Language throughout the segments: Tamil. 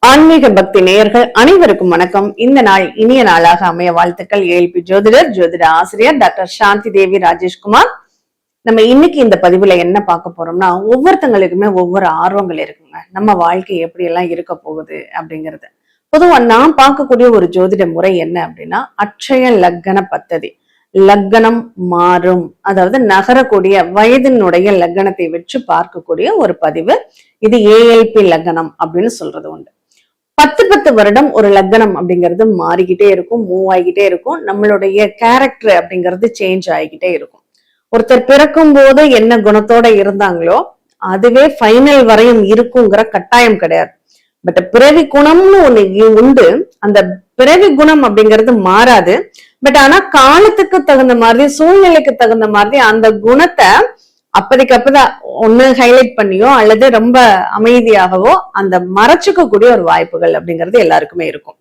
ஆன்மீக பக்தி நேயர்கள் அனைவருக்கும் வணக்கம். இந்த நாள் இனிய நாளாக அமைய வாழ்த்துக்கள். ஏஎல்பி ஜோதிடர், ஜோதிட ஆசிரியர் டாக்டர் சாந்தி தேவி ராஜேஷ்குமார். நம்ம இன்னைக்கு இந்த பதிவுல என்ன பார்க்க போறோம்னா, ஒவ்வொருத்தங்களுக்குமே ஒவ்வொரு ஆர்வங்கள் இருக்குங்க. நம்ம வாழ்க்கை எப்படி எல்லாம் இருக்க போகுது அப்படிங்கிறது. பொதுவா நான் பார்க்கக்கூடிய ஒரு ஜோதிட முறை என்ன அப்படின்னா, அட்சய லக்ன பத்ததி. லக்னம் மாறும், அதாவது நகரக்கூடிய வயதினுடைய லக்னத்தை வச்சு பார்க்கக்கூடிய ஒரு பதிவு. இது ஏஎல்பி லக்னம் அப்படின்னு சொல்றது உண்டு. 10 வருடம் ஒரு லக்னம் அப்படிங்கிறது மாறிக்கிட்டே இருக்கும், மூவ் ஆகிக்கிட்டே இருக்கும். நம்மளுடைய கேரக்டர் அப்படிங்கிறது சேஞ்ச் ஆகிக்கிட்டே இருக்கும். ஒருத்தர் பிறக்கும் போது என்ன குணத்தோட இருந்தாங்களோ அதுவே ஃபைனல் வரையும் இருக்குங்கிற கட்டாயம் கிடையாது. பட் பிறவி குணம்னு ஒண்ணு உண்டு. அந்த பிறவி குணம் அப்படிங்கிறது மாறாது. பட் ஆனா காலத்துக்கு தகுந்த மாதிரி, சூழ்நிலைக்கு தகுந்த மாதிரி அந்த குணத்தை அப்பதைக்கு அப்பதான் ஒண்ணு ஹைலைட் பண்ணியோ அல்லது ரொம்ப அமைதியாகவோ அந்த மறைச்சுக்கக்கூடிய ஒரு வாய்ப்புகள் அப்படிங்கிறது எல்லாருக்குமே இருக்கும்.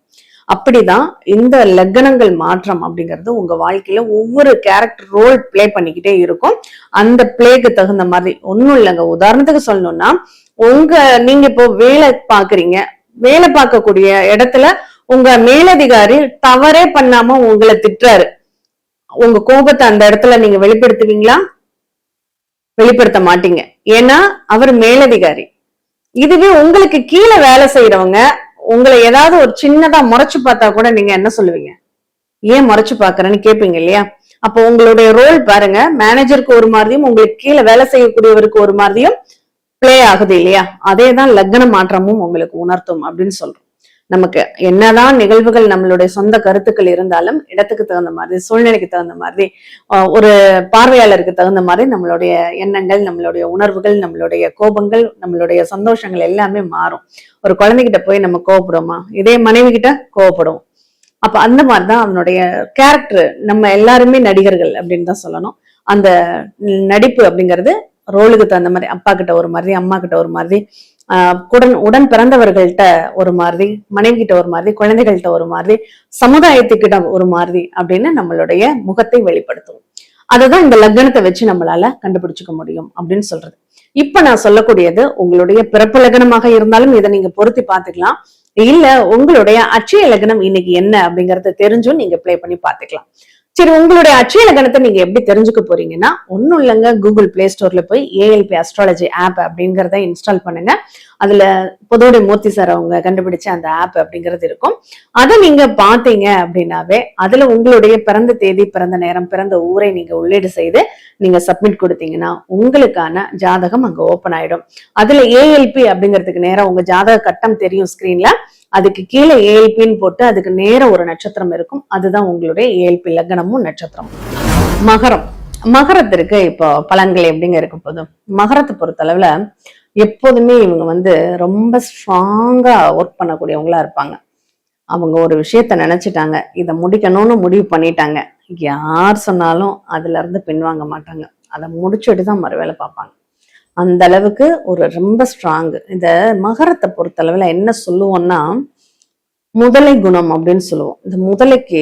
அப்படிதான் இந்த லக்னங்கள் மாற்றம் அப்படிங்கிறது உங்க வாழ்க்கையில ஒவ்வொரு கேரக்டர் ரோல் பிளே பண்ணிக்கிட்டே இருக்கும். அந்த பிளேக்கு தகுந்த மாதிரி ஒன்னும் இல்லைங்க. உதாரணத்துக்கு சொல்லணும்னா, நீங்க இப்போ வேலை பாக்குறீங்க, வேலை பார்க்கக்கூடிய இடத்துல உங்க மேலதிகாரி தவறே பண்ணாம உங்களை திட்டுறாரு. உங்க கோபத்தை அந்த இடத்துல நீங்க வெளிப்படுத்துவீங்களா? வெளிப்படுத்த மாட்டீங்க. ஏன்னா அவர் மேலதிகாரி. இதுவே உங்களுக்கு கீழே வேலை செய்யறவங்க உங்களை ஏதாவது ஒரு சின்னதா முறைச்சு பார்த்தா கூட நீங்க என்ன சொல்லுவீங்க? ஏன் முறைச்சு பாக்குறேன்னு கேட்பீங்க இல்லையா? அப்போ உங்களுடைய ரோல் பாருங்க, மேனேஜருக்கு ஒரு மாதிரியும் உங்களுக்கு கீழே வேலை செய்யக்கூடியவருக்கு ஒரு மாதிரியும் பிளே ஆகுது இல்லையா? அதேதான் லக்ன மாற்றமும் உங்களுக்கு உணர்த்தும் அப்படின்னு சொல்றோம். நமக்கு என்னதான் நிகழ்வுகள் நம்மளுடைய சொந்த கருத்துக்கள் இருந்தாலும் இடத்துக்கு தகுந்த மாதிரி, சூழ்நிலைக்கு தகுந்த மாதிரி, ஒரு பார்வையாளருக்கு தகுந்த மாதிரி நம்மளுடைய எண்ணங்கள், நம்மளுடைய உணர்வுகள், நம்மளுடைய கோபங்கள், நம்மளுடைய சந்தோஷங்கள் எல்லாமே மாறும். ஒரு குழந்தைகிட்ட போய் நம்ம கோவப்படுவோமா? இதே மனைவி கிட்ட கோவப்படுவோம். அப்ப அந்த மாதிரிதான் அவனுடைய கேரக்டர். நம்ம எல்லாருமே நடிகர்கள் அப்படின்னு தான் சொல்லணும். அந்த நடிப்பு அப்படிங்கிறது ரோலுக்கு தகுந்த மாதிரி, அப்பா கிட்ட ஒரு மாதிரி, அம்மா கிட்ட ஒரு மாதிரி, உடன் பிறந்தவர்கள்ட்ட ஒரு மாதிரி, மனைவி கிட்ட ஒரு மாதிரி, குழந்தைகள்கிட்ட ஒரு மாதிரி, சமுதாயத்துக்கிட்ட ஒரு மாதிரி அப்படின்னு நம்மளுடைய முகத்தை வெளிப்படுத்தும். அததான் இந்த லக்னத்தை வச்சு நம்மளால கண்டுபிடிச்சுக்க முடியும் அப்படின்னு சொல்றது. இப்ப நான் சொல்லக்கூடியது உங்களுடைய பிறப்பு லக்னமாக இருந்தாலும் இதை நீங்க பொருத்தி பாத்துக்கலாம். இல்ல உங்களுடைய அட்சய லக்னம் இன்னைக்கு என்ன அப்படிங்கறத தெரிஞ்சும் நீங்க பிளே பண்ணி பாத்துக்கலாம். சரி, உங்களுடைய அட்சய லக்னத்தை நீங்க எப்படி தெரிஞ்சுக்க போறீங்கன்னா, ஒன்னும் இல்லைங்க, கூகுள் பிளே ஸ்டோர்ல போய் ஏஎல்பி அஸ்ட்ராலஜி ஆப் அப்படிங்கிறத இன்ஸ்டால் பண்ணுங்க. அதுல புதோடி மூர்த்தி சார் அவங்க கண்டுபிடிச்ச அந்த ஆப் அப்படிங்கிறது இருக்கும். அதை நீங்க பாத்தீங்க அப்படின்னாவே அதுல உங்களுடைய பிறந்த தேதி, பிறந்த நேரம், பிறந்த ஊரை நீங்க உள்ளீடு செய்து நீங்க சப்மிட் கொடுத்தீங்கன்னா உங்களுக்கான ஜாதகம் அங்க ஓபன் ஆயிடும். அதுல ஏஎல்பி அப்படிங்கிறதுக்கு நேரம் உங்க ஜாதக கட்டம் தெரியும் ஸ்கிரீன்ல. அதுக்கு கீழே ஏஎல்பின்னு போட்டு அதுக்கு நேர ஒரு நட்சத்திரம் இருக்கும். அதுதான் உங்களுடைய ஏஎல்பி லக்னமும் நட்சத்திரம். மகரத்திற்கு இப்போ பலன்கள் எப்படிங்க இருக்க போதும்? மகரத்தை பொறுத்தளவுல எப்போதுமே இவங்க ரொம்ப ஸ்ட்ராங்கா ஒர்க் பண்ணக்கூடியவங்களா இருப்பாங்க. அவங்க ஒரு விஷயத்த நினைச்சிட்டாங்க, இதை முடிக்கணும்னு முடிவு பண்ணிட்டாங்க. யார் சொன்னாலும் அதுல இருந்து பின்வாங்க மாட்டாங்க. அதை முடிச்சுட்டு தான் மறுவேளை பார்ப்பாங்க. அந்த அளவுக்கு ஒரு ரொம்ப ஸ்ட்ராங். இந்த மகரத்தை பொறுத்தளவுல என்ன சொல்லுவோம்னா, முதலை குணம் அப்படின்னு சொல்லுவோம். இந்த முதலைக்கு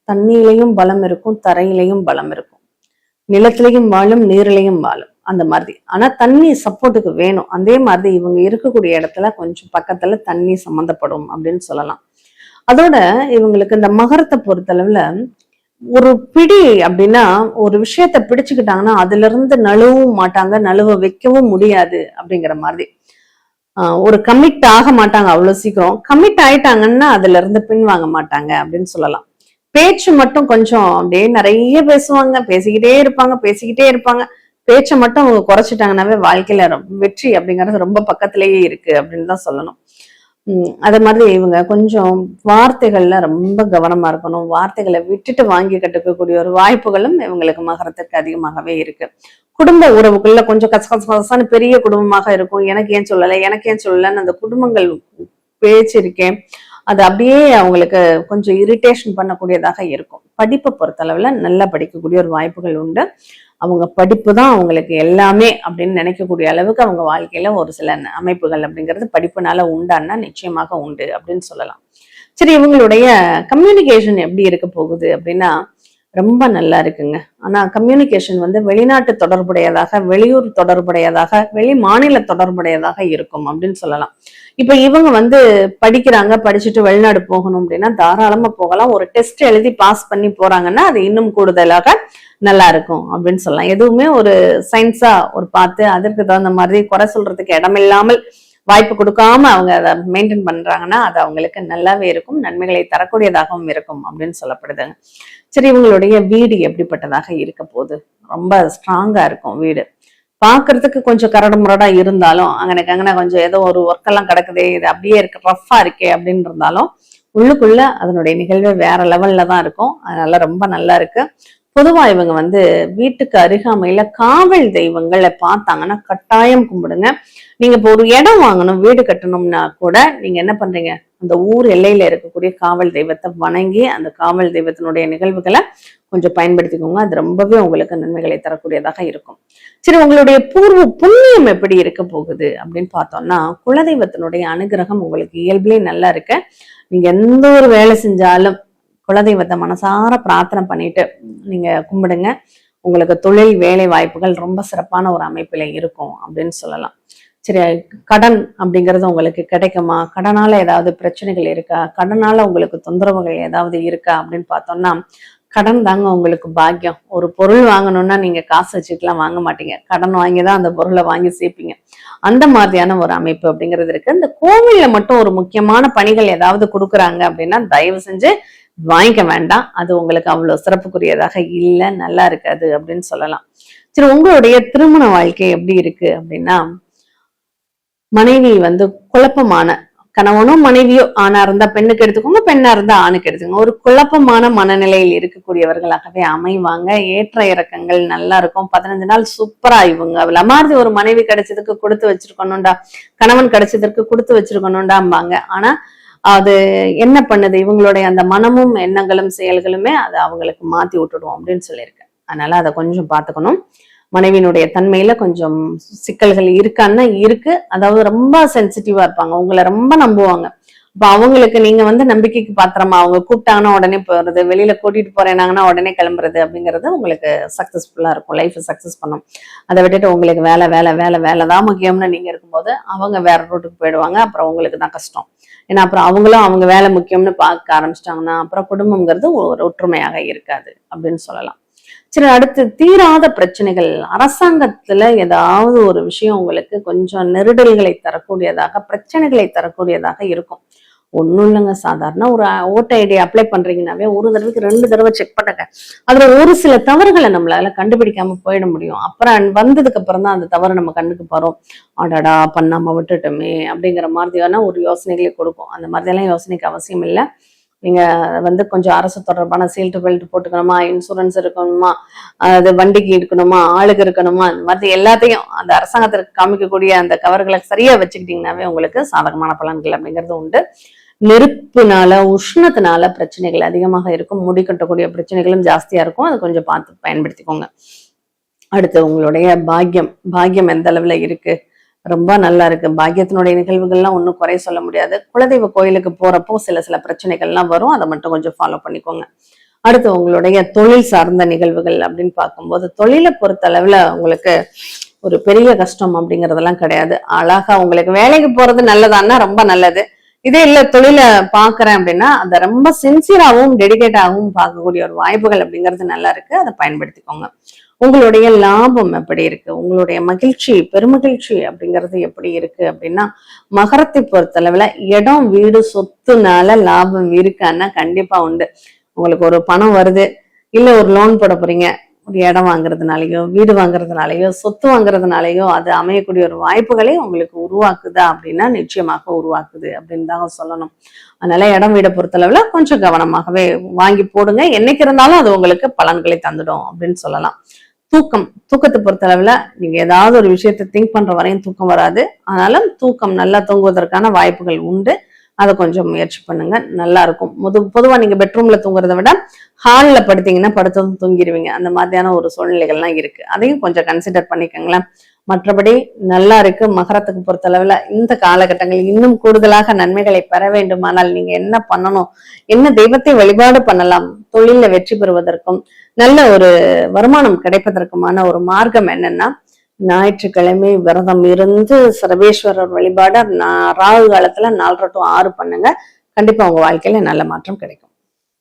தண்ணியிலையும் பலம் இருக்கும், தரையிலையும் பலம் இருக்கும், நிலத்திலையும் வாழும், நீரிலையும் வாழும், அந்த மாதிரி. ஆனா தண்ணி சப்போர்ட்டுக்கு வேணும். அதே மாதிரி இவங்க இருக்கக்கூடிய இடத்துல கொஞ்சம் பக்கத்துல தண்ணி சம்மந்தப்படும் அப்படின்னு சொல்லலாம். அதோட இவங்களுக்கு இந்த மகரத்தை பொறுத்தளவுல ஒரு பிடி அப்படின்னா, ஒரு விஷயத்த பிடிச்சுக்கிட்டாங்கன்னா அதுல இருந்து நழுவும் மாட்டாங்க, நழுவ வைக்கவும் முடியாது அப்படிங்கிற மாதிரி. ஒரு கமிட் ஆக மாட்டாங்க அவ்வளவு சீக்கிரம். கமிட் ஆயிட்டாங்கன்னா அதுல இருந்து பின்வாங்க மாட்டாங்க அப்படின்னு சொல்லலாம். பேச்சு மட்டும் கொஞ்சம் அப்படியே நிறைய பேசுவாங்க, பேசிக்கிட்டே இருப்பாங்க. பேச்சை மட்டும் அவங்க குறைச்சிட்டாங்கன்னாவே வாழ்க்கையில வெற்றி அப்படிங்கிறது ரொம்ப பக்கத்திலேயே இருக்கு அப்படின்னு தான் சொல்லணும். அதே மாதிரி இவங்க கொஞ்சம் வார்த்தைகள்ல ரொம்ப கவனமா இருக்கணும். வார்த்தைகளை விட்டுட்டு வாங்கி கட்டுக்கக்கூடிய ஒரு வாய்ப்புகளும் இவங்களுக்கு மகரத்திற்கு அதிகமாகவே இருக்கு. குடும்ப உறவுக்குள்ள கொஞ்சம் கசகசான பெரிய குடும்பமாக இருக்கும். எனக்கு ஏன் சொல்லலன்னு அந்த குடும்பங்கள் பேச்சு இருக்கேன், அது அப்படியே அவங்களுக்கு கொஞ்சம் இரிட்டேஷன் பண்ணக்கூடியதாக இருக்கும். படிப்பை பொறுத்தளவுல நல்லா படிக்கக்கூடிய ஒரு வாய்ப்புகள் உண்டு. அவங்க படிப்பு தான் அவங்களுக்கு எல்லாமே அப்படின்னு நினைக்கக்கூடிய அளவுக்கு அவங்க வாழ்க்கையில ஒரு சில அமைப்புகள் அப்படிங்கிறது படிப்புனால உண்டான்னா நிச்சயமாக உண்டு அப்படின்னு சொல்லலாம். சரி, இவங்களுடைய கம்யூனிகேஷன் எப்படி இருக்க போகுது அப்படின்னா, ரொம்ப நல்லா இருக்குங்க. ஆனா கம்யூனிகேஷன் வந்து வெளிநாட்டு தொடர்புடையதாக, வெளியூர் தொடர்புடையதாக, வெளி மாநில தொடர்புடையதாக இருக்கும் அப்படின்னு சொல்லலாம். இப்ப இவங்க வந்து படிக்கிறாங்க, படிச்சுட்டு வெளிநாடு போகணும் அப்படின்னா தாராளமா போகலாம். ஒரு டெஸ்ட் எழுதி பாஸ் பண்ணி போறாங்கன்னா அது இன்னும் கூடுதலாக நல்லா இருக்கும் அப்படின்னு சொல்லலாம். எதுவுமே ஒரு சயின்ஸா ஒரு பார்த்து அதற்கு தகுந்த மாதிரி குறை சொல்றதுக்கு இடமில்லாமல் வாய்ப்பு கொடுக்காம அவங்க அதை மெயின்டைன் பண்றாங்கன்னா அது அவங்களுக்கு நல்லாவே இருக்கும், நன்மைகளை தரக்கூடியதாகவும் இருக்கும் அப்படின்னு சொல்லப்படுதுங்க. சரி, இவங்களுடைய வீடு எப்படிப்பட்டதாக இருக்க போகுது? ரொம்ப ஸ்ட்ராங்கா இருக்கும் வீடு. பாக்குறதுக்கு கொஞ்சம் கரடு முரடா இருந்தாலும் அங்கன கொஞ்சம் ஏதோ ஒரு ஒர்க் எல்லாம் கிடக்குதே, இது அப்படியே இருக்கு, ரஃபா இருக்கே அப்படின்னு இருந்தாலும் உள்ளுக்குள்ள அதனுடைய நிகழ்வே வேற லெவல்ல தான் இருக்கும். அதனால ரொம்ப நல்லா இருக்கு. பொதுவா இவங்க வந்து வீட்டுக்கு அருகாமையில காவல் தெய்வங்களை பார்த்தாங்கன்னா கட்டாயம் கும்பிடுங்க. நீங்க இப்போ ஒரு இடம் வாங்கணும், வீடு கட்டணும்னா கூட நீங்க என்ன பண்றீங்க, அந்த ஊர் எல்லையில இருக்கக்கூடிய காவல் தெய்வத்தை வணங்கி அந்த காவல் தெய்வத்தினுடைய நிகழ்வுகளை கொஞ்சம் பயன்படுத்திக்கோங்க. அது ரொம்பவே உங்களுக்கு நன்மைகளை தரக்கூடியதாக இருக்கும். சரி, உங்களுடைய பூர்வ புண்ணியம் எப்படி இருக்க போகுது அப்படின்னு பார்த்தோம்னா, குலதெய்வத்தினுடைய அனுகிரகம் உங்களுக்கு இயல்பிலே நல்லா இருக்கு. நீங்க எந்த ஒரு வேலை செஞ்சாலும் குலதெய்வத்தை மனசார பிரார்த்தனை பண்ணிட்டு நீங்க கும்பிடுங்க. உங்களுக்கு தொழில் வேலை வாய்ப்புகள் ரொம்ப சிறப்பான ஒரு அமைப்பில இருக்கும் அப்படின்னு சொல்லலாம். சரி, கடன் அப்படிங்கிறது உங்களுக்கு கிடைக்குமா? கடனால ஏதாவது பிரச்சனைகள் இருக்கா? கடனால உங்களுக்கு தொந்தரவுகள் ஏதாவது இருக்கா அப்படின்னு பார்த்தோம்னா, கடன் தாங்க உங்களுக்கு பாக்கியம். ஒரு பொருள் வாங்கணும்னா நீங்க காசு வச்சுக்கலாம் வாங்க மாட்டீங்க, கடன் வாங்கிதான் அந்த பொருளை வாங்கி சேர்ப்பீங்க. அந்த மாதிரியான ஒரு அமைப்பு அப்படிங்கிறது இருக்கு. இந்த கோவில்ல மட்டும் ஒரு முக்கியமான பணிகள் ஏதாவது கொடுக்குறாங்க அப்படின்னா தயவு செஞ்சு வாங்கிக்க வேண்டாம். அது உங்களுக்கு அவ்வளவு சிறப்புக்குரியதாக இல்லை, நல்லா இருக்காது அப்படின்னு சொல்லலாம். சரி, உங்களுடைய திருமண வாழ்க்கை எப்படி இருக்கு அப்படின்னா, மனைவி வந்து குழப்பமான, கணவனும் மனைவியோ ஆணா இருந்தா பெண்ணுக்கு எடுத்துக்கோங்க, பெண்ணா இருந்தா ஆணுக்கு எடுத்துக்கோங்க, ஒரு குழப்பமான மனநிலையில் இருக்கக்கூடியவர்களாகவே அமைவாங்க. ஏற்ற இறக்கங்கள் நல்லா இருக்கும். 15 நாள் சூப்பரா இவங்க அவள மாதிரி ஒரு மனைவி கிடைச்சதுக்கு கொடுத்து வச்சிருக்கணும்டா, கணவன் கிடைச்சதற்கு கொடுத்து வச்சிருக்கணும்டாம்பாங்க. ஆனா அது என்ன பண்ணுது, இவங்களுடைய அந்த மனமும் எண்ணங்களும் செயல்களுமே அதை அவங்களுக்கு மாத்தி விட்டுடும் அப்படின்னு சொல்லியிருக்கேன். அதனால அதை கொஞ்சம் பார்த்துக்கணும். மனைவியினுடைய தன்மையில கொஞ்சம் சிக்கல்கள் இருக்கான்னா இருக்கு. அதாவது ரொம்ப சென்சிட்டிவா இருப்பாங்க, உங்களை ரொம்ப நம்புவாங்க. இப்ப அவங்களுக்கு நீங்க வந்து நம்பிக்கைக்கு பாத்திரமா, அவங்க கூப்பிட்டாங்கன்னா உடனே போறது, வெளியில கூட்டிட்டு போறேனாங்கன்னா உடனே கிளம்புறது அப்படிங்கிறது உங்களுக்கு சக்சஸ்ஃபுல்லா இருக்கும், லைஃப் சக்சஸ் பண்ணும். அதை விட்டுட்டு உங்களுக்கு வேலை வேலை வேலை வேலை தான் முக்கியம்னு நீங்க இருக்கும்போது அவங்க வேற ரூட்டுக்கு போயிடுவாங்க. அப்புறம் உங்களுக்கு தான் கஷ்டம். ஏன்னா அப்புறம் அவங்களும் அவங்க வேலை முக்கியம்னு பார்க்க ஆரம்பிச்சிட்டாங்கன்னா அப்புறம் குடும்பம்ங்கிறது ஒரு ஒற்றுமையாக இருக்காது அப்படின்னு சொல்லலாம். சரி, அடுத்து தீராத பிரச்சனைகள். அரசாங்கத்துல ஏதாவது ஒரு விஷயம் உங்களுக்கு கொஞ்சம் நெருடல்களை தரக்கூடியதாக, பிரச்சனைகளை தரக்கூடியதாக இருக்கும். ஒண்ணும் இல்லைங்க, சாதாரண ஒரு ஓட்டர் ஐடி அப்ளை பண்றீங்கன்னாவே ஒரு தடவைக்கு 2 தடவை செக் பண்ணுங்க. அதுல ஒரு சில தவறுகளை நம்மளால கண்டுபிடிக்காம போயிட முடியும். அப்புறம் வந்ததுக்கு அப்புறம் தான் அந்த தவறு நம்ம கண்ணுக்கு போறோம், அடடா பண்ணாம விட்டுட்டோமே அப்படிங்கிற மாதிரியான ஒரு யோசனைகளே கொடுக்கும். அந்த மாதிரியெல்லாம் யோசனைக்கு அவசியம் இல்லை. நீங்க வந்து கொஞ்சம் அரசு தொடர்பான சீல்டு பெல்ட் போட்டுக்கணுமா, இன்சூரன்ஸ் இருக்கணுமா, அது வண்டிக்கு இருக்கணுமா, ஆளுக்கு இருக்கணுமா, இந்த மாதிரி எல்லாத்தையும் அந்த அரசாங்கத்திற்கு காமிக்கக்கூடிய அந்த கவர்களை சரியா வச்சுக்கிட்டீங்கன்னாவே உங்களுக்கு சாதகமான பலன்கள் அப்படிங்கிறது உண்டு. நெருப்புனால உஷ்ணத்தினால பிரச்சனைகள் அதிகமாக இருக்கும், முடி கட்டக்கூடிய பிரச்சனைகளும் ஜாஸ்தியா இருக்கும். அதை கொஞ்சம் பார்த்து பயன்படுத்திக்கோங்க. அடுத்து உங்களுடைய பாக்கியம் எந்த அளவுல இருக்கு? ரொம்ப நல்லா இருக்கு. பாக்கியத்தினுடைய நிகழ்வுகள்லாம் ஒன்றும் குறை சொல்ல முடியாது. குலதெய்வ கோயிலுக்கு போறப்போ சில பிரச்சனைகள்லாம் வரும், அதை மட்டும் கொஞ்சம் ஃபாலோ பண்ணிக்கோங்க. அடுத்து உங்களுடைய தொழில் சார்ந்த நிகழ்வுகள் அப்படின்னு பார்க்கும்போது, தொழிலை பொறுத்த அளவுல உங்களுக்கு ஒரு பெரிய கஷ்டம் அப்படிங்கறதெல்லாம் கிடையாது. அழகா உங்களுக்கு வேலைக்கு போறது நல்லதான்னா ரொம்ப நல்லது. இதே இல்ல தொழிலை பாக்குறேன் அப்படின்னா அதை ரொம்ப சின்சியராகவும் டெடிகேட்டாகவும் பார்க்கக்கூடிய ஒரு வாய்ப்புகள் அப்படிங்கிறது நல்லா இருக்கு, அதை பயன்படுத்திக்கோங்க. உங்களுடைய லாபம் எப்படி இருக்கு, உங்களுடைய மகிழ்ச்சி பெருமகிழ்ச்சி அப்படிங்கிறது எப்படி இருக்கு அப்படின்னா, மகரத்தை பொறுத்தளவுல இடம் வீடு சொத்துனால லாபம் இருக்கான்னா கண்டிப்பா உண்டு. உங்களுக்கு ஒரு பணம் வருது, இல்ல ஒரு லோன் போட போறீங்க, ஒரு இடம் வாங்குறதுனாலயோ வீடு வாங்குறதுனாலயோ சொத்து வாங்குறதுனாலயோ அது அமையக்கூடிய ஒரு வாய்ப்புகளை உங்களுக்கு உருவாக்குதா அப்படின்னா நிச்சயமாக உருவாக்குது அப்படின்னு தான் சொல்லணும். அதனால இடம் வீடை பொறுத்தளவுல கொஞ்சம் கவனமாகவே வாங்கி போடுங்க. என்னைக்கு இருந்தாலும் அது உங்களுக்கு பலன்களை தந்துடும் அப்படின்னு சொல்லலாம். தூக்கத்தை பொறுத்தளவுல நீங்க ஏதாவது ஒரு விஷயத்தை திங்க் பண்ற வரையும் தூக்கம் வராது. அதனால தூக்கம் நல்லா தூங்குவதற்கான வாய்ப்புகள் உண்டு. அதை கொஞ்சம் முயற்சி பண்ணுங்க, நல்லா இருக்கும். பொதுவா நீங்க பெட்ரூம்ல தூங்குறதை விட ஹால்ல படுத்தீங்கன்னா படுத்ததும் தூங்கிடுவீங்க. அந்த மாதிரியான ஒரு சூழ்நிலைகள்லாம் இருக்கு, அதையும் கொஞ்சம் கன்சிடர் பண்ணிக்கோங்களேன். மற்றபடி நல்லா இருக்கு. மகரத்துக்கு பொறுத்தளவுல இந்த காலகட்டங்களில் இன்னும் கூடுதலாக நன்மைகளை பெற வேண்டுமானால் நீங்க என்ன பண்ணணும், என்ன தெய்வத்தை வழிபாடு பண்ணலாம், தொழில வெற்றி பெறுவதற்கும் நல்ல ஒரு வருமானம் கிடைப்பதற்குமான ஒரு மார்க்கம் என்னன்னா, ஞாயிற்றுக்கிழமை விரதம் இருந்து சர்வேஸ்வரர் வழிபாட ராகு காலத்துல 4 to 6 பண்ணுங்க. கண்டிப்பா உங்க வாழ்க்கையில நல்ல மாற்றம் கிடைக்கும்.